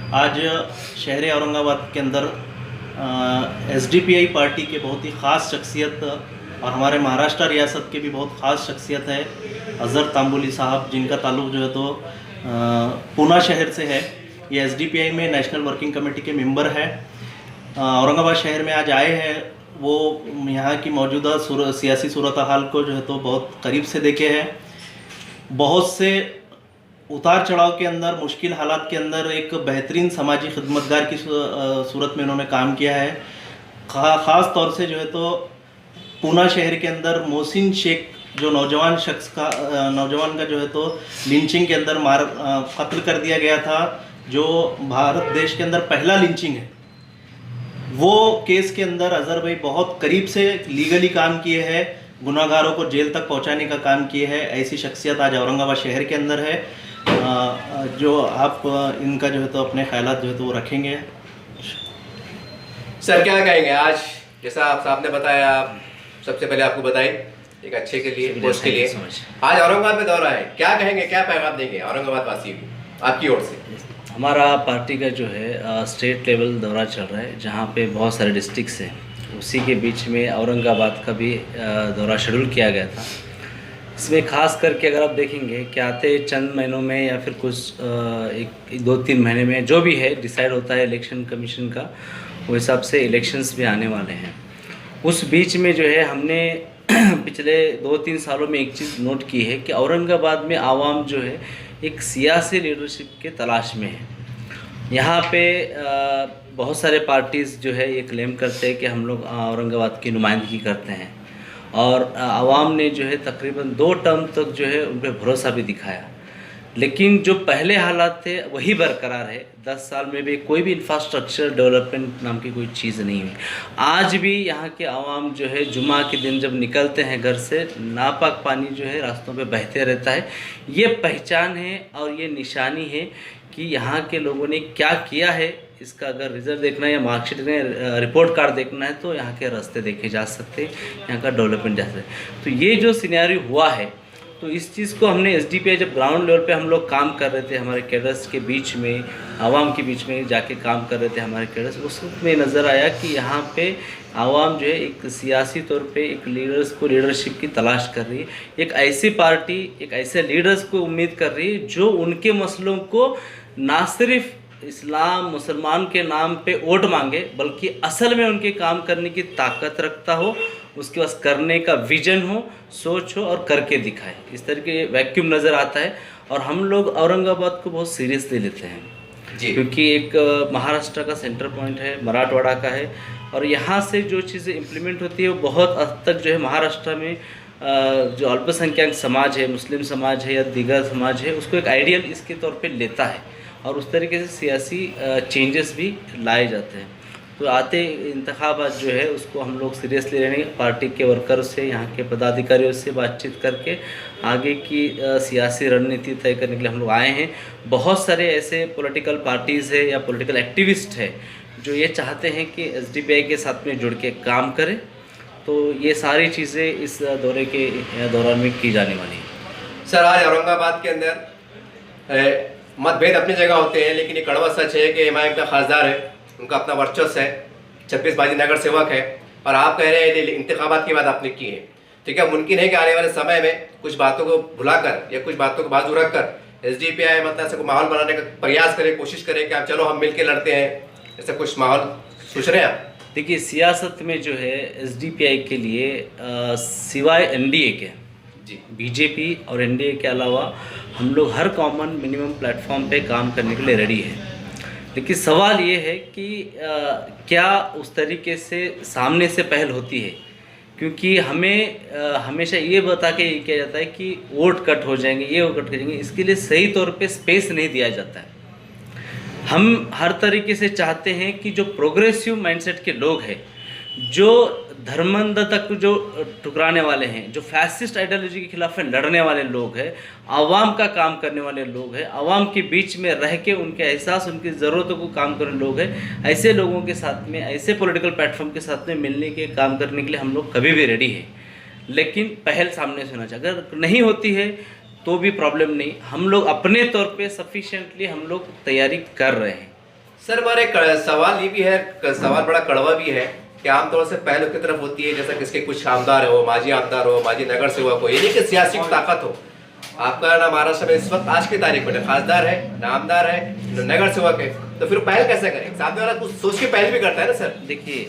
आज शहर औरंगाबाद के अंदर एसडीपीआई पार्टी के बहुत ही ख़ास शख्सियत और हमारे महाराष्ट्र रियासत के भी बहुत ख़ास शख्सियत है अज़हर तांबुली साहब, जिनका ताल्लुक़ जो है तो पूना शहर से है। ये एसडीपीआई में नेशनल वर्किंग कमेटी के मेंबर है। औरंगाबाद शहर में आज आए हैं। वो यहाँ की मौजूदा सियासी सूरत हाल को जो है तो बहुत करीब से देखे हैं। बहुत से उतार चढ़ाव के अंदर, मुश्किल हालात के अंदर एक बेहतरीन समाजी खिदमतगार की सूरत में इन्होंने काम किया है। ख़ास तौर से जो है तो पूना शहर के अंदर मोहसिन शेख जो नौजवान का जो है तो लिंचिंग के अंदर कत्ल कर दिया गया था, जो भारत देश के अंदर पहला लिंचिंग है, वो केस के अंदर अज़हर भाई बहुत करीब से लीगली काम किए हैं, गुनाहगारों को जेल तक पहुंचाने का काम किए हैं। ऐसी शख्सियत आज औरंगाबाद शहर के अंदर है। जो आप इनका जो है तो अपने ख्यालात जो है तो वो रखेंगे। सर क्या कहेंगे आज, जैसा आप साहब ने बताया, सबसे पहले आपको बताएं एक अच्छे के लिए, पोस्ट के लिए आज औरंगाबाद में दौरा है, क्या कहेंगे, क्या पैगाम देंगे औरंगाबाद वासी को आपकी ओर से? हमारा पार्टी का जो है स्टेट लेवल दौरा चल रहा है, जहाँ पे बहुत सारे डिस्ट्रिक्ट्स हैं। उसी के बीच में औरंगाबाद का भी दौरा शेड्यूल किया गया था। इसमें ख़ास करके अगर आप देखेंगे कि आते चंद महीनों में या फिर कुछ 1-2-3 महीने में जो भी है डिसाइड होता है इलेक्शन कमीशन का, वो हिसाब से इलेक्शंस भी आने वाले हैं। उस बीच में जो है हमने पिछले 2-3 सालों में एक चीज़ नोट की है कि औरंगाबाद में आवाम जो है एक सियासी लीडरशिप के तलाश में है। यहाँ पे बहुत सारे पार्टीज़ जो है ये क्लेम करते हैं कि हम लोग औरंगाबाद की नुमाइंदगी करते हैं, और आवाम ने जो है तकरीबन 2 टर्म तक जो है उन पर भरोसा भी दिखाया। लेकिन जो पहले हालात थे वही बरकरार है। 10 साल में भी कोई भी इंफ्रास्ट्रक्चर डेवलपमेंट नाम की कोई चीज़ नहीं हुई। आज भी यहाँ के आवाम जो है जुमा के दिन जब निकलते हैं घर से, नापाक पानी जो है रास्तों पे बहते रहता है। ये पहचान है और ये निशानी है कि यहाँ के लोगों ने क्या किया है। इसका अगर रिजल्ट देखना है या मार्कशीट में रिपोर्ट कार्ड देखना है तो यहाँ के रास्ते देखे जा सकते हैं, यहाँ का डेवलपमेंट जा सकते हैं। तो ये जो सिनेरियो हुआ है, तो इस चीज़ को हमने एसडीपीआई जब ग्राउंड लेवल पे हम लोग काम कर रहे थे, हमारे कैडर्स के बीच में, आवाम के बीच में जाके काम कर रहे थे हमारे कैडर्स, उस वक्त में नज़र आया कि यहाँ पे आवाम जो है एक सियासी तौर पे एक लीडरशिप की तलाश कर रही है। एक ऐसी पार्टी, एक ऐसे लीडर्स को उम्मीद कर रही है जो उनके मसलों को ना सिर्फ इस्लाम मुसलमान के नाम पे वोट मांगे, बल्कि असल में उनके काम करने की ताकत रखता हो, उसके पास करने का विजन हो, सोच हो और करके दिखाए। इस तरह के वैक्यूम नज़र आता है और हम लोग औरंगाबाद को बहुत सीरियसली लेते हैं जी, क्योंकि एक महाराष्ट्र का सेंटर पॉइंट है, मराठवाड़ा का है, और यहाँ से जो चीज़ें इम्प्लीमेंट होती है वो बहुत हद तक जो है महाराष्ट्र में जो अल्पसंख्यक समाज है, मुस्लिम समाज है या दीगर समाज है, उसको एक आइडियल इसके तौर पे लेता है और उस तरीके से सियासी चेंजेस भी लाए जाते हैं। तो आते इंतखाबात जो है उसको हम लोग सीरियसली लेंगे। पार्टी के वर्कर से, यहाँ के पदाधिकारियों से बातचीत करके आगे की सियासी रणनीति तय करने के लिए हम लोग आए हैं। बहुत सारे ऐसे पॉलिटिकल पार्टीज़ है या पॉलिटिकल एक्टिविस्ट है जो ये चाहते हैं कि एसडीपीआई के साथ में जुड़ के काम करें। तो ये सारी चीज़ें इस दौरे के दौरान में की जाने वाली हैं। सर आज औरंगाबाद के अंदर मतभेद अपनी जगह होते हैं, लेकिन ये कड़वा सच है कि एमआईएम का खासदार है, उनका अपना वर्चस्व है, 26 बाजी नगर सेवक है, और आप कह रहे हैं इंतखाबात की बात आपने की है। तो क्या मुमकिन है कि आने वाले समय में कुछ बातों को भुलाकर या कुछ बातों को बाजू रखकर एसडीपीआई मतलब ऐसा माहौल बनाने का प्रयास करे, कोशिश करे कि आप चलो हम मिल के लड़ते हैं, ऐसा कुछ माहौल सोच रहे हैं आप? देखिए, सियासत में जो है एसडीपीआई के लिए सिवाय एनडीए के जी, बीजेपी और एनडीए के अलावा हम लोग हर कॉमन मिनिमम प्लेटफॉर्म पे काम करने के लिए रेडी है। लेकिन सवाल ये है कि क्या उस तरीके से सामने से पहल होती है, क्योंकि हमें हमेशा ये बता के ये किया जाता है कि वोट कट हो जाएंगे, ये वोट कट जाएंगे, इसके लिए सही तौर पे स्पेस नहीं दिया जाता है। हम हर तरीके से चाहते हैं कि जो प्रोग्रेसिव माइंडसेट के लोग हैं, जो धर्मांध तक जो टुकराने वाले हैं, जो फैसिस्ट आइडियोलॉजी के खिलाफ लड़ने वाले लोग हैं, आवाम का काम करने वाले लोग हैं, आवाम के बीच में रह के उनके एहसास, उनकी ज़रूरतों को काम करने लोग हैं, ऐसे लोगों के साथ में, ऐसे पॉलिटिकल प्लेटफॉर्म के साथ में मिलने के काम करने के लिए हम लोग कभी भी रेडी हैं। लेकिन पहल सामने से होना चाहिए। अगर नहीं होती है तो भी प्रॉब्लम नहीं, हम लोग अपने तौर पे सफिशिएंटली हम लोग तैयारी कर रहे हैं। सर हमारे सवाल ये भी है, सवाल बड़ा कड़वा भी है कि आमतौर से पहल की तरफ होती है, जैसा किसके कुछ आमदार हो, माजी नगर सेवक हो, ये नहीं कि सियासी ताकत हो। आपका ना महाराष्ट्र में इस वक्त आज की तारीख में खासदार है, नामदार है, नगर सेवक है, तो फिर पहल कैसे करें? सामने वाला कुछ सोच के पहल भी करता है ना सर। देखिए,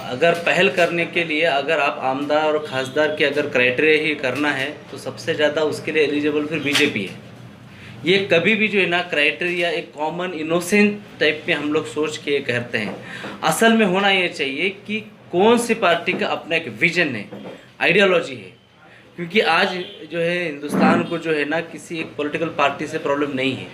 अगर पहल करने के लिए अगर आप आमदार और खासदार के अगर क्राइटेरिया ही करना है तो सबसे ज़्यादा उसके लिए एलिजिबल फिर बीजेपी है। ये कभी भी जो है ना क्राइटेरिया एक कॉमन इनोसेंट टाइप में हम लोग सोच के करते हैं। असल में होना ये चाहिए कि कौन सी पार्टी का अपना एक विजन है, आइडियोलॉजी है। क्योंकि आज जो है हिंदुस्तान को जो है ना किसी एक पॉलिटिकल पार्टी से प्रॉब्लम नहीं है,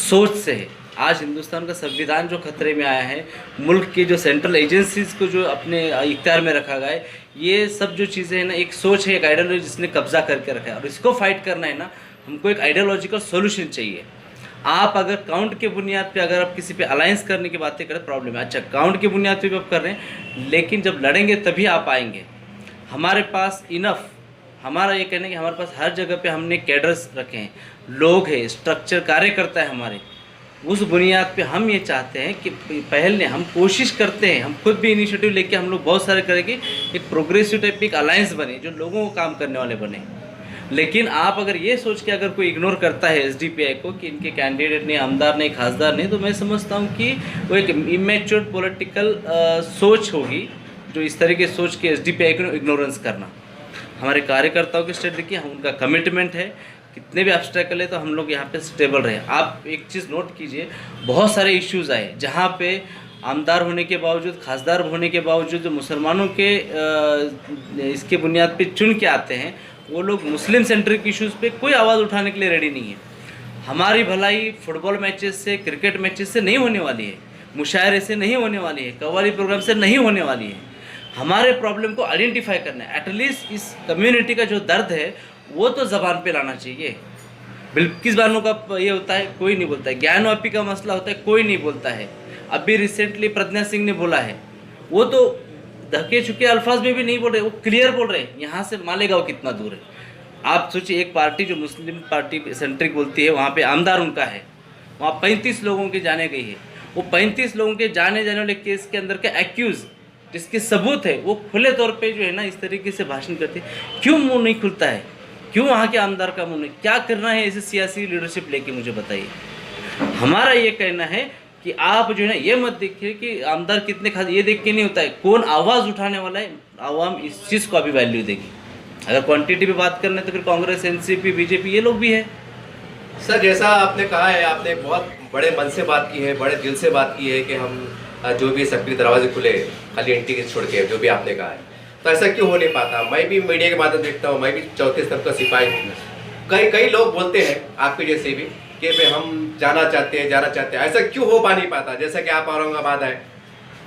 सोच से है। आज हिंदुस्तान का संविधान जो खतरे में आया है, मुल्क के जो सेंट्रल एजेंसीज़ को जो अपने इख्तियार में रखा गया है, ये सब जो चीज़ें हैं ना एक सोच है, एक आइडियोलॉजी जिसने कब्जा करके रखा है। और इसको फाइट करना है ना, हमको एक आइडियोलॉजिकल सॉल्यूशन चाहिए। आप अगर काउंट के बुनियाद पे अगर आप किसी पे अलायंस करने की बातें करें, प्रॉब्लम है। अच्छा, काउंट के बुनियाद पे भी आप कर रहे हैं, लेकिन जब लड़ेंगे तभी आप आएंगे। हमारे पास इनफ, हमारा ये कहना है कि हमारे पास हर जगह पे हमने कैडर्स रखे हैं, लोग हैं, स्ट्रक्चर कार्यकर्ता है हमारे। उस बुनियाद पे हम ये चाहते हैं कि पहले हम कोशिश करते हैं, हम खुद भी इनिशिएटिव लेके हम लोग बहुत सारे करेंगे, एक प्रोग्रेसिव टाइप की एक अलायंस बने जो लोगों को काम करने वाले बने। लेकिन आप अगर ये सोच के अगर कोई इग्नोर करता है एसडीपीआई को कि इनके कैंडिडेट नहीं, आमदार नहीं, खासदार नहीं, तो मैं समझता हूँ कि वो एक इमेच्योर पॉलिटिकल सोच होगी जो इस तरह की सोच के एसडीपीआई को इग्नोरेंस करना। हमारे कार्यकर्ताओं की स्टेट देखिए, उनका कमिटमेंट है, कितने भी ऑब्स्टेकल है तो हम लोग यहाँ पे स्टेबल रहे। आप एक चीज़ नोट कीजिए, बहुत सारे इश्यूज़ आए जहाँ पे आमदार होने के बावजूद, खासदार होने के बावजूद जो मुसलमानों के इसके बुनियाद पे चुन के आते हैं, वो लोग मुस्लिम सेंट्रिक इश्यूज़ पे कोई आवाज़ उठाने के लिए रेडी नहीं है। हमारी भलाई फुटबॉल मैचेस से, क्रिकेट मैचेस से नहीं होने वाली है, मुशायरे से नहीं होने वाली है, कव्वाली प्रोग्राम से नहीं होने वाली है। हमारे प्रॉब्लम को आइडेंटिफाई करना है। एटलीस्ट इस कम्युनिटी का जो दर्द है वो तो ज़बान पे लाना चाहिए। बिल्किस बानो का ये होता है, कोई नहीं बोलता है। ज्ञान वापी का मसला होता है, कोई नहीं बोलता है। अभी रिसेंटली प्रज्ञा सिंह ने बोला है, वो तो धके चुके अल्फाज में भी नहीं बोल रहे, वो क्लियर बोल रहे हैं यहाँ से मालेगांव कितना दूर है। आप सोचिए, एक पार्टी जो मुस्लिम पार्टी सेंट्रिक बोलती है, वहाँ पे आमदार उनका है, वहाँ 35 लोगों के जाने गई है। वो 35 लोगों के जाने वाले केस के अंदर के एक्यूज़ जिसके सबूत है, वो खुले तौर पे जो है ना इस तरीके से भाषण करते हैं। क्यों मुंह नहीं खुलता है? क्यों वहाँ के आमदार का मुंह नहीं? क्या करना है ऐसे सियासी लीडरशिप लेके, मुझे बताइए। हमारा ये कहना है कि आप जो है ना ये मत देखिए कि आमदार कितने खास, ये देख के नहीं होता है, कौन आवाज़ उठाने वाला है। आवाम इस चीज़ को अभी वैल्यू देगी। अगर क्वांटिटी पे बात करना है तो फिर कांग्रेस, एनसीपी, बीजेपी ये लोग भी है। सर जैसा आपने कहा है, आपने बहुत बड़े मन से बात की है, बड़े दिल से बात की है कि हम जो भी सबके दरवाजे खुले, खाली एंटी के छोड़ के, जो भी आपने कहा है, तो ऐसा क्यों हो नहीं पाता? मैं भी मीडिया के माध्यम देखता हूँ, मैं भी चौथे स्तर का सिपाही हूँ। कई लोग बोलते हैं आपके जैसे भी कि भाई हम जाना चाहते हैं, ऐसा क्यों हो पा नहीं पाता? जैसा कि आप औरंगाबाद है,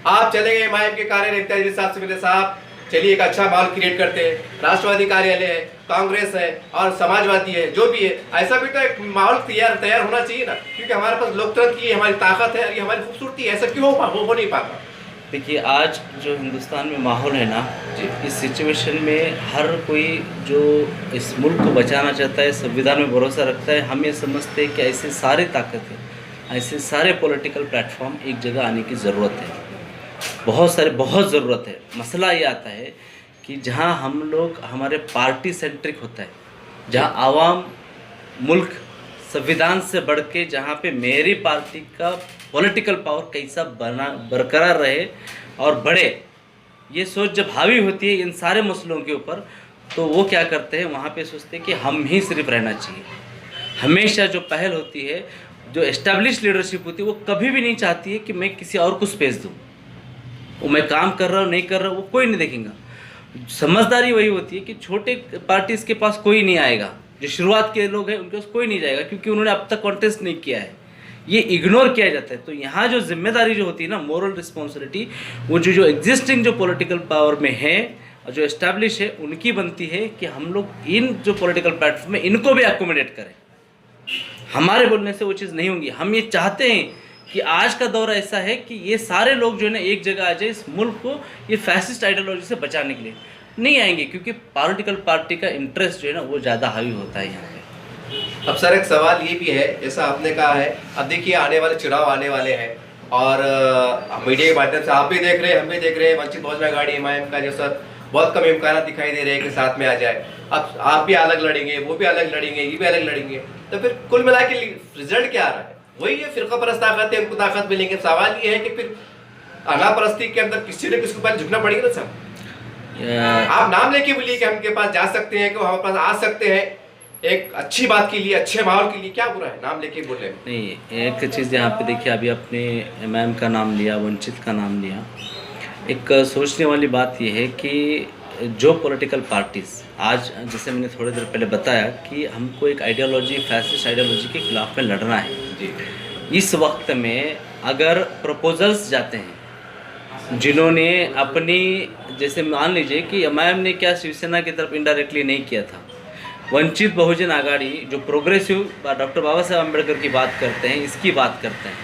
आप चले गए MIM के कार्यनेता जी साहब से मिले, साहब चलिए एक अच्छा माहौल क्रिएट करते हैं, राष्ट्रवादी कार्यालय है, कांग्रेस है और समाजवादी है, जो भी है, ऐसा भी तो एक माहौल तैयार होना चाहिए ना, क्योंकि हमारे पास लोकतंत्र की हमारी ताकत है, ये हमारी खूबसूरती है। ऐसा क्यों हो नहीं पाता? देखिए, आज जो हिंदुस्तान में माहौल है ना, इस सिचुएशन में हर कोई जो इस मुल्क को बचाना चाहता है, संविधान में भरोसा रखता है, हम ये समझते हैं कि ऐसे सारे ताकत है, ऐसे सारे पॉलिटिकल प्लेटफॉर्म एक जगह आने की ज़रूरत है, बहुत ज़रूरत है। मसला ये आता है कि जहाँ हम लोग, हमारे पार्टी सेंट्रिक होता है, जहाँ आवाम, मुल्क, संविधान से बढ़ के, जहाँ पे मेरी पार्टी का पॉलिटिकल पावर कैसा बरकरार रहे और बढ़े, ये सोच जब हावी होती है इन सारे मसलों के ऊपर, तो वो क्या करते हैं, वहाँ पे सोचते हैं कि हम ही सिर्फ रहना चाहिए। हमेशा जो पहल होती है, जो एस्टेब्लिश लीडरशिप होती है, वो कभी भी नहीं चाहती है कि मैं किसी और को स्पेस दूँ। वो मैं काम कर रहा हूँ नहीं कर रहा हूँ वो कोई नहीं देखेगा। समझदारी वही होती है कि छोटे पार्टीज के पास कोई नहीं आएगा, जो शुरुआत के लोग हैं उनके पास कोई नहीं जाएगा, क्योंकि उन्होंने अब तक कॉन्टेस्ट नहीं किया है, ये इग्नोर किया जाता है। तो यहाँ जो जिम्मेदारी जो होती है ना, मोरल रिस्पॉन्सिबिलिटी, वो जो एग्जिस्टिंग जो पॉलिटिकल पावर में है और जो एस्टैब्लिश है, उनकी बनती है कि हम लोग इन जो पॉलिटिकल प्लेटफॉर्म है इनको भी एकोमोडेट करें। हमारे बोलने से वो चीज़ नहीं होगी। हम ये चाहते हैं कि आज का दौर ऐसा है कि ये सारे लोग जो है ना एक जगह आ जाए, इस मुल्क को ये फैसिस्ट आइडियोलॉजी से बचाने के लिए। नहीं आएंगे, क्योंकि पॉलिटिकल पार्टी का इंटरेस्ट जो है ना वो ज़्यादा हावी होता है यहाँ पे। अब सर एक सवाल ये भी है, जैसा आपने कहा है, अब देखिए आने वाले चुनाव आने वाले हैं और मीडिया के माध्यम से आप भी देख रहे हैं, हम भी देख रहे हैं, वंचित बहुजन आघाड़ी एमआईएम का जो सर बहुत कम इम्कान दिखाई दे रहे हैं कि साथ में आ जाए। अब आप भी अलग लड़ेंगे, वो भी अलग लड़ेंगे, ये भी अलग लड़ेंगे, तो फिर कुल मिला के रिजल्ट क्या आ रहा है? वही है, फिरका परस्त ताकत है, उनको ताकत मिलेंगे। सवाल ये है कि फिर आगा परस्ती के अंदर किसी न किसी को पहले झुकना पड़ेगा ना सर। आप नाम लेके बोलिए कि हम के पास जा सकते हैं, कि वो हमारे पास आ सकते हैं, एक अच्छी बात के लिए, अच्छे माहौल के लिए, क्या बुरा है नाम लेके बोले? नहीं, एक चीज़ यहाँ पे देखिए, अभी आपने एमआईएम का नाम लिया, वंचित का नाम लिया। एक सोचने वाली बात यह है कि जो पॉलिटिकल पार्टीज़ आज, जैसे मैंने थोड़ी देर पहले बताया कि हमको एक आइडियोलॉजी, फैसिस्ट आइडियोलॉजी के खिलाफ में लड़ना है जी। इस वक्त में अगर प्रपोजल्स जाते हैं जिन्होंने अपनी, जैसे मान लीजिए कि एमआईएम ने क्या शिवसेना की तरफ इनडायरेक्टली नहीं किया था, वंचित बहुजन आघाड़ी जो प्रोग्रेसिव डॉक्टर बाबा साहब अम्बेडकर की बात करते हैं, इसकी बात करते हैं,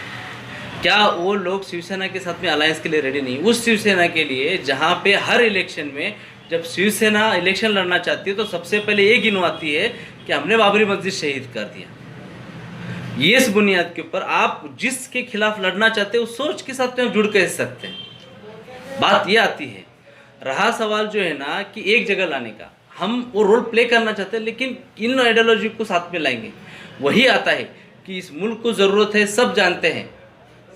क्या वो लोग शिवसेना के साथ में अलायंस के लिए रेडी नहीं? उस शिवसेना के लिए जहाँ पे हर इलेक्शन में जब शिवसेना इलेक्शन लड़ना चाहती है तो सबसे पहले ये गिनवाती है कि हमने बाबरी मस्जिद शहीद कर दिया। ये इस बुनियाद के ऊपर आप जिसके खिलाफ लड़ना चाहते हो उस सोच के साथ में आप जुड़ कर सकते हैं। बात ये आती है, रहा सवाल जो है ना कि एक जगह लाने का, हम वो रोल प्ले करना चाहते हैं लेकिन इन आइडियोलॉजी को साथ में लाएंगे। वही आता है कि इस मुल्क को ज़रूरत है, सब जानते हैं।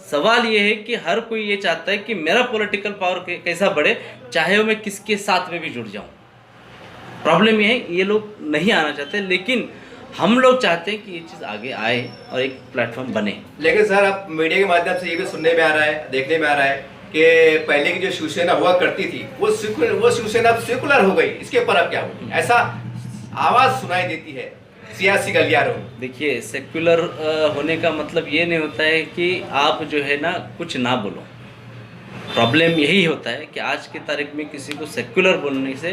सवाल ये है कि हर कोई ये चाहता है कि मेरा पॉलिटिकल पावर कैसा बढ़े, चाहे वो मैं किसके साथ में भी जुड़ जाऊं। प्रॉब्लम ये है, ये लोग नहीं आना चाहते, लेकिन हम लोग चाहते हैं कि ये चीज़ आगे आए और एक प्लेटफॉर्म बने। लेकिन सर अब मीडिया के माध्यम से ये भी सुनने में आ रहा है, देखने में आ रहा है कि पहले की जो शिवसेना हुआ करती थी वो शिवसेना अब सेकुलर हो गई, इसके ऊपर अब क्या होगी? ऐसा आवाज़ सुनाई देती है सियासी गलियारों। देखिए, सेक्युलर होने का मतलब ये नहीं होता है कि आप जो है ना कुछ ना बोलो। प्रॉब्लम यही होता है कि आज की तारीख में किसी को सेक्युलर बोलने से,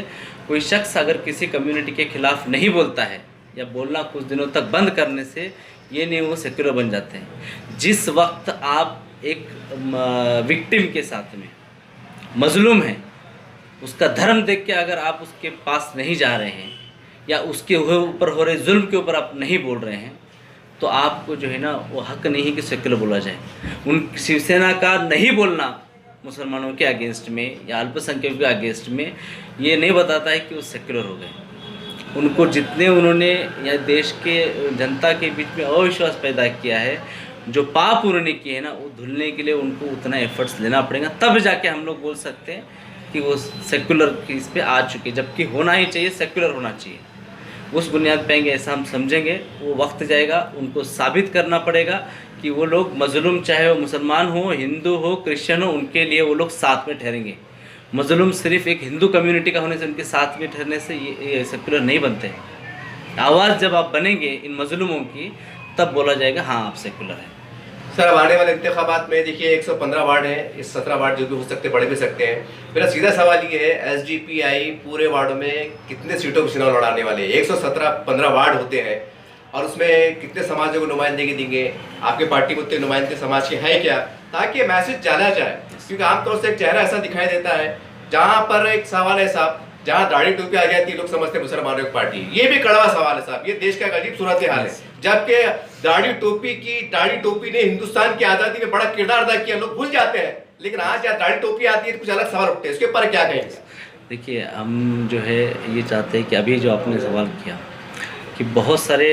कोई शख्स अगर किसी कम्युनिटी के खिलाफ नहीं बोलता है या बोलना कुछ दिनों तक बंद करने से ये नहीं वो सेक्युलर बन जाते हैं। जिस वक्त आप एक विक्टिम के साथ में, मजलूम है, उसका धर्म देख के अगर आप उसके पास नहीं जा रहे हैं या उसके ऊपर हो रहे जुल्म के ऊपर आप नहीं बोल रहे हैं, तो आपको जो है ना वो हक नहीं है कि सेक्युलर बोला जाए। उन शिवसेना का नहीं बोलना मुसलमानों के अगेंस्ट में या अल्पसंख्यकों के अगेंस्ट में ये नहीं बताता है कि वो सेक्युलर हो गए। उनको जितने उन्होंने या देश के जनता के बीच में अविश्वास पैदा किया है, जो पाप उन्होंने किए हैं ना, वो धुलने के लिए उनको उतना एफर्ट्स लेना पड़ेगा, तब जाके हम लोग बोल सकते हैं कि वो सेक्युलर की इस पे आ चुके। जबकि होना ही चाहिए, सेक्युलर होना चाहिए। उस बुनियाद पे आएंगे ऐसा हम समझेंगे, वो वक्त जाएगा, उनको साबित करना पड़ेगा कि वो लोग मजलूम, चाहे वो मुसलमान हो, हिंदू हो, क्रिश्चियन हो, उनके लिए वो लोग साथ में ठहरेंगे। मजलूम सिर्फ एक हिंदू कम्युनिटी का होने से, उनके साथ में ठहरने से ये सेक्युलर नहीं बनते। आवाज़ जब आप बनेंगे इन मजलूमों की, तब बोला जाएगा हाँ आप सेक्युलर हैं। सर अब आने वाले इंतखाबात में देखिए 115 वार्ड हैं, इस 17 वार्ड जो भी हो सकते बढ़ भी सकते हैं। मेरा सीधा सवाल ये है, एसडीपीआई पूरे वार्डों में कितने सीटों पर चुनाव लड़ाने वाले हैं? 115 वार्ड होते हैं और उसमें कितने समाजों को नुमाइंदगी देंगे? आपके पार्टी में उतने नुमाइंदे समाज के हैं क्या, ताकि मैसेज जाना जाए? क्योंकि आमतौर से एक चेहरा ऐसा दिखाई देता है जहाँ पर एक सवाल है साहब, जहाँ दाढ़ी टोपी आ जाती है लोग समझते हैं मुसलमानों की पार्टी। ये भी कड़वा सवाल है साहब, ये देश का अजीब सूरत हाल है। जबकि दाढ़ी टोपी ने हिंदुस्तान की आज़ादी में बड़ा किरदार अदा किया, लोग भूल जाते हैं, लेकिन आज जहाँ दाढ़ी टोपी आती है तो कुछ अलग सवाल उठते हैं। इसके ऊपर क्या कहेंगे? देखिए, हम जो है ये चाहते हैं कि अभी जो आपने सवाल किया कि बहुत सारे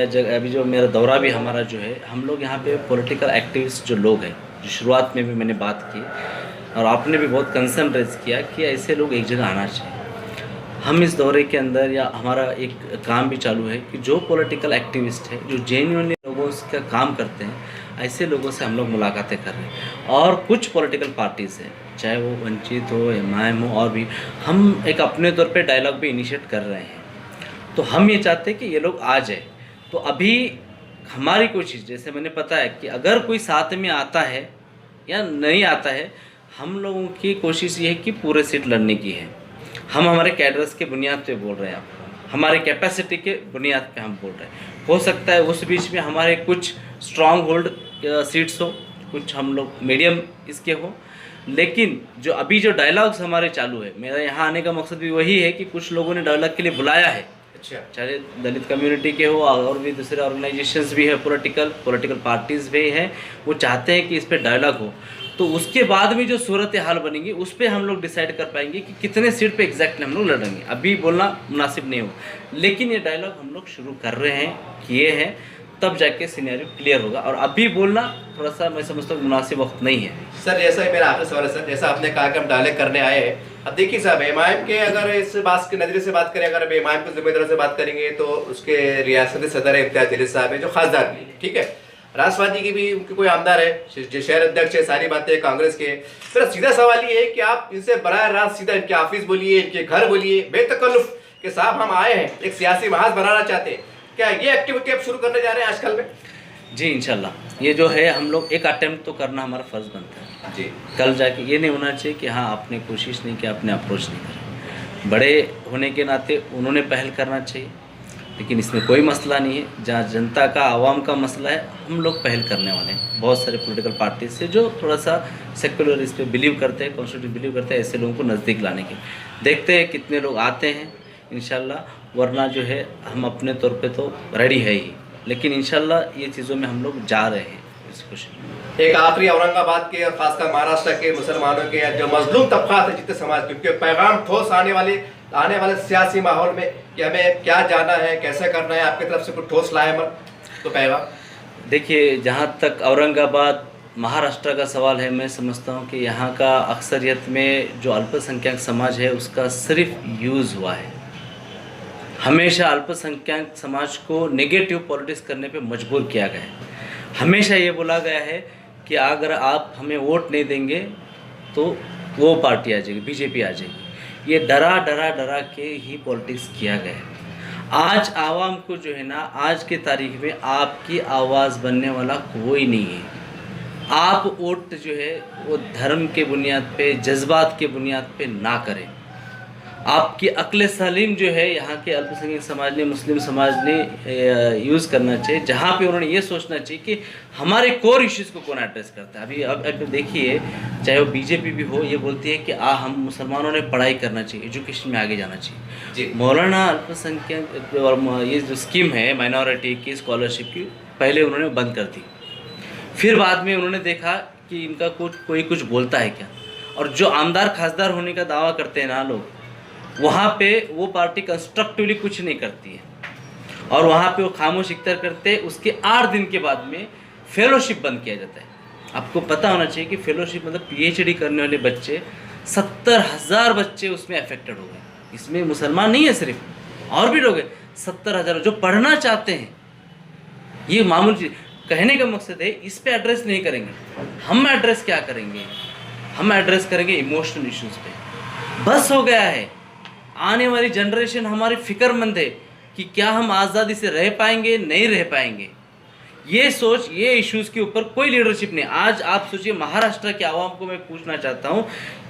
जगह, अभी जो मेरा दौरा भी हमारा जो है, हम लोग यहाँ पे पॉलिटिकल एक्टिविस्ट जो लोग हैं, जो शुरुआत में भी मैंने बात की और आपने भी बहुत कंसर्न रेज किया कि ऐसे लोग एक जगह आना चाहिए। हम इस दौरे के अंदर या हमारा एक काम भी चालू है कि जो पॉलिटिकल एक्टिविस्ट है, जो जेन्युइनली लोगों का काम करते हैं, ऐसे लोगों से हम लोग मुलाकातें कर रहे हैं। और कुछ पॉलिटिकल पार्टीज़ हैं, चाहे वो वंचित हो, एमआईएम हो, और भी हम एक अपने तौर पे डायलॉग भी इनिशिएट कर रहे हैं। तो हम ये चाहते हैं कि ये लोग आ जाए। तो अभी हमारी कोशिश, जैसे मैंने बताया कि अगर कोई साथ में आता है या नहीं आता है, हम लोगों की कोशिश ये है कि पूरे सीट लड़ने की है। हम हमारे कैडर्स के बुनियाद पे बोल रहे हैं, आपको हमारे कैपेसिटी के बुनियाद पे हम बोल रहे हैं। हो सकता है उस बीच में हमारे कुछ स्ट्रॉन्ग होल्ड सीट्स हो, कुछ हम लोग मीडियम इसके हो, लेकिन जो अभी जो डायलॉग्स हमारे चालू है, मेरा यहाँ आने का मकसद भी वही है कि कुछ लोगों ने डायलॉग के लिए बुलाया है, अच्छा। चाहे दलित कम्युनिटी के हो और भी दूसरे ऑर्गेनाइजेशंस भी है, पॉलिटिकल पार्टीज़ भी हैं, वो चाहते हैं कि इस पे डायलॉग हो। तो उसके बाद में जो सूरत हाल बनेगी उस पर हम लोग डिसाइड कर पाएंगे कि कितने सीट पे एग्जैक्टली हम लोग लड़ेंगे। अभी बोलना मुनासिब नहीं हो, लेकिन ये डायलॉग हम लोग शुरू कर रहे हैं, किए हैं, तब जाके सिनेरियो क्लियर होगा। और अभी बोलना थोड़ा सा मैं समझता हूँ मुनासिब वक्त नहीं है। सर जैसा ही मेरा आखिरी सवाल है सर, जैसा आपने कहा कि हम डायलॉग करने आए हैं, अब देखिए साहब एमआईएम के अगर इस बात के नजरिए से बात करें, अगर एमआईएम के जिम्मेदारों से बात करेंगे तो उसके रियासती सदर इम्तियाज जलील साहब है जो खासदार भी है, ठीक है, राष्ट्रवादी की भी उनके कोई आमदार है, जो शहर अध्यक्ष है, सारी बातें कांग्रेस के। फिर सीधा सवाल ये है कि आप इनसे बराह रास्त सीधा इनके ऑफिस बोलिए, इनके घर बोलिए, बेतकल्लुफ कि साहब हम आए हैं, एक सियासी महाज बनाना चाहते हैं, क्या ये एक्टिविटी आप शुरू करने जा रहे हैं आजकल में? जी इंशाल्लाह ये जो है हम लोग एक अटेम्प्ट तो करना हमारा फ़र्ज़ बनता है जी। कल जाके ये नहीं होना चाहिए कि हाँ आपने कोशिश नहीं की, आपने अप्रोच नहीं करा। बड़े होने के नाते उन्होंने पहल करना चाहिए, लेकिन इसमें कोई मसला नहीं है। जहाँ जनता का आवाम का मसला है हम लोग पहल करने वाले हैं। बहुत सारे पॉलिटिकल पार्टीज से जो थोड़ा सा सेक्युलर इस पर बिलीव करते हैं, कॉन्स्टिट्यूशन बिलीव करते हैं, ऐसे लोगों को नज़दीक लाने के देखते हैं कितने लोग आते हैं इंशाल्लाह। वरना जो है हम अपने तौर पे तो रेडी है ही, लेकिन इंशाल्लाह ये चीज़ों में हम लोग जा रहे हैं इस कोशिश। एक आखिरी औरंगाबाद के और खासकर महाराष्ट्र के मुसलमानों के जो मजलूम तबका है जितने समाज के, उनके पैगाम ठोस आने वाले सियासी माहौल में कि हमें क्या जाना है, कैसे करना है, आपकी तरफ से कुछ ठोस लाए अमल तो पैगाम। देखिए जहाँ तक औरंगाबाद महाराष्ट्र का सवाल है, मैं समझता हूँ कि यहाँ का अक्सरियत में जो अल्पसंख्यक समाज है उसका सिर्फ यूज़ हुआ है। हमेशा अल्पसंख्यक समाज को नेगेटिव पॉलिटिक्स करने पे मजबूर किया गया है। हमेशा ये बोला गया है कि अगर आप हमें वोट नहीं देंगे तो वो पार्टी आ जाएगी, बीजेपी आ जाएगी। ये डरा के ही पॉलिटिक्स किया गया है। आज आवाम को जो है ना, आज के तारीख में आपकी आवाज़ बनने वाला कोई नहीं है। आप वोट जो है वो धर्म के बुनियाद पे, जज्बात के बुनियाद पे ना करें। आपकी अक्ल सलीम जो है यहाँ के अल्पसंख्यक समाज ने, मुस्लिम समाज ने यूज़ करना चाहिए, जहाँ पे उन्होंने ये सोचना चाहिए कि हमारे कोर इश्यूज़ को कौन एड्रेस करता है। अभी अब देखिए चाहे वो बीजेपी भी हो, ये बोलती है कि हम मुसलमानों ने पढ़ाई करना चाहिए, एजुकेशन में आगे जाना चाहिए। मौलाना अल्पसंख्यक और ये जो स्कीम है माइनॉरिटी की स्कॉलरशिप की, पहले उन्होंने बंद कर दी, फिर बाद में उन्होंने देखा कि इनका कोई कुछ बोलता है क्या। और जो आमदार खासदार होने का दावा करते हैं ना लोग, वहाँ पे वो पार्टी कंस्ट्रक्टिवली कुछ नहीं करती है और वहाँ पे वो खामोश इख्तियार करते हैं। उसके 8 दिन के बाद में फेलोशिप बंद किया जाता है। आपको पता होना चाहिए कि फेलोशिप मतलब पीएचडी करने वाले बच्चे 70,000 बच्चे उसमें अफेक्टेड हो गए। इसमें मुसलमान नहीं है सिर्फ, और भी लोग हैं 70,000 जो पढ़ना चाहते हैं। ये मामूली चीज़ कहने का मकसद है, इस पे एड्रेस नहीं करेंगे। हम एड्रेस क्या करेंगे? हम एड्रेस करेंगे इमोशनल इश्यूज़ पे। बस हो गया है, आने वाली जनरेशन हमारी फिक्रमंद है कि क्या हम आज़ादी से रह पाएंगे, नहीं रह पाएंगे। ये सोच, ये इश्यूज़ के ऊपर कोई लीडरशिप नहीं। आज आप सोचिए, महाराष्ट्र के आवाम को मैं पूछना चाहता हूँ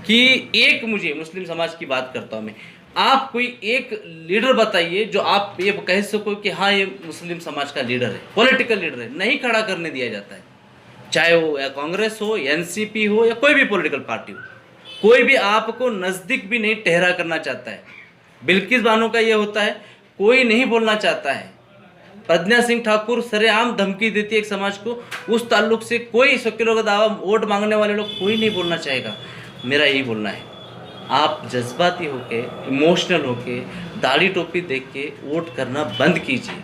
कि एक, मुझे मुस्लिम समाज की बात करता हूँ मैं, आप कोई एक लीडर बताइए जो आप ये कह सको कि हाँ ये मुस्लिम समाज का लीडर है, पॉलिटिकल लीडर है। नहीं खड़ा करने दिया जाता है, चाहे वो या कांग्रेस हो, एनसीपी हो, या कोई भी पॉलिटिकल पार्टी हो। कोई भी आपको नज़दीक भी नहीं ठहरा करना चाहता है। बिल्किस बानो का ये होता है, कोई नहीं बोलना चाहता है। प्रज्ञा सिंह ठाकुर सरेआम धमकी देती है एक समाज को, उस ताल्लुक से कोई सेक्युलर का दावा, वोट मांगने वाले लोग कोई नहीं बोलना चाहेगा। मेरा यही बोलना है, आप जज्बाती होके, इमोशनल होके, दाढ़ी टोपी देख के वोट करना बंद कीजिए।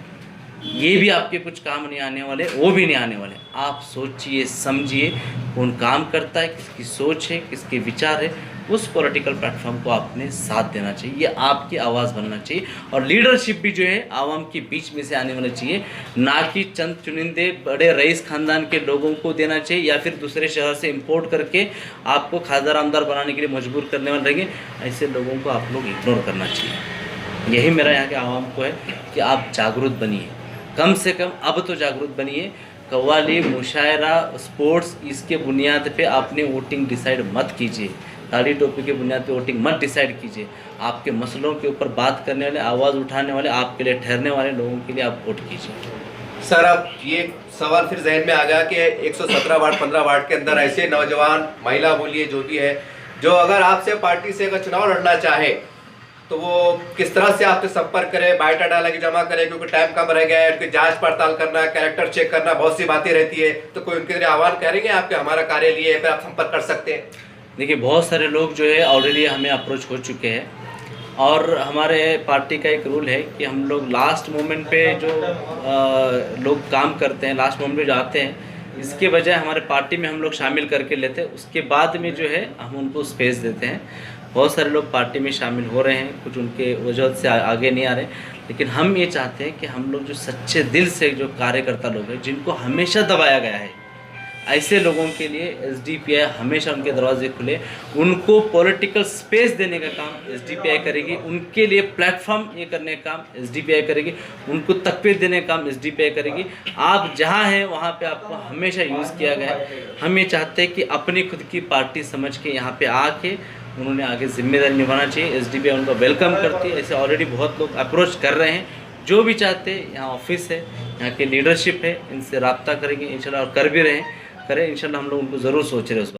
ये भी आपके कुछ काम नहीं आने वाले, वो भी नहीं आने वाले। आप सोचिए, समझिए कौन काम करता है, किसकी सोच है, किसके विचार है, उस पॉलिटिकल प्लेटफॉर्म को आपने साथ देना चाहिए। ये आपकी आवाज़ बनना चाहिए और लीडरशिप भी जो है आवाम के बीच में से आने वाला चाहिए, ना कि चंद चुनिंदे बड़े रईस खानदान के लोगों को देना चाहिए या फिर दूसरे शहर से इंपोर्ट करके आपको खासदार आमदार बनाने के लिए मजबूर करने वाले रहेंगे। ऐसे लोगों को आप लोग इग्नोर करना चाहिए। यही मेरा यहाँ के आवाम को है कि आप जागरूक बनिए, कम से कम अब तो जागरूक बनिए। कव्वाली, मुशायरा, स्पोर्ट्स, इसके बुनियाद पे आपने वोटिंग डिसाइड मत कीजिए। दाढ़ी टोपी के बुनियाद पे वोटिंग मत डिसाइड कीजिए। आपके मसलों के ऊपर बात करने वाले, आवाज़ उठाने वाले, आपके लिए ठहरने वाले लोगों के लिए आप वोट कीजिए। सर अब ये सवाल फिर जहन में आ गया कि 117 वार्ड 15 वार्ड के अंदर ऐसे नौजवान, महिला बोलिए जो भी है, जो अगर आपसे पार्टी से अगर चुनाव लड़ना चाहे तो वो किस तरह से आपसे संपर्क करें, बायोडाटा लगे जमा करें, क्योंकि टाइम कम रह गया है, उनकी जांच पड़ताल करना, कैरेक्टर चेक करना, बहुत सी बातें रहती है, तो कोई उनके लिए आह्वान करेंगे आपके हमारा कार्यालय है, फिर आप संपर्क कर सकते हैं। देखिए, बहुत सारे लोग जो है ऑलरेडी हमें अप्रोच हो चुके हैं, और हमारे पार्टी का एक रूल है कि हम लोग लास्ट मोमेंट पे जो लोग काम करते हैं, लास्ट मोमेंट पे जो आते हैं, इसके बजाय हमारे पार्टी में हम लोग शामिल करके लेते हैं, उसके बाद में जो है हम उनको स्पेस देते हैं। बहुत सारे लोग पार्टी में शामिल हो रहे हैं, कुछ उनके वजह से आगे नहीं आ रहे, लेकिन हम ये चाहते हैं कि हम लोग जो सच्चे दिल से जो कार्यकर्ता लोग हैं, जिनको हमेशा दबाया गया है, ऐसे लोगों के लिए एसडीपीआई हमेशा उनके दरवाजे खुले, उनको पॉलिटिकल स्पेस देने का काम एसडीपीआई करेगी, उनके लिए प्लेटफॉर्म ये करने का काम एसडीपीआई करेगी, उनको तकवीर देने का काम एसडीपीआई करेगी। आप जहां हैं वहां पे आपको हमेशा यूज़ किया गया है। हम ये चाहते हैं कि अपनी खुद की पार्टी समझ के यहाँ पे आके उन्होंने आगे जिम्मेदारी निभाना चाहिए। एसडीपीआई उनको वेलकम करती है, ऐसे ऑलरेडी बहुत लोग अप्रोच कर रहे हैं। जो भी चाहते हैं, यहाँ ऑफिस है, यहाँ की लीडरशिप है, इनसे रब्ता करेंगे इंशाल्लाह, और कर भी रहे हैं, करें इंशाल्लाह। हम लोग उनको ज़रूर सोच रहे हैं उस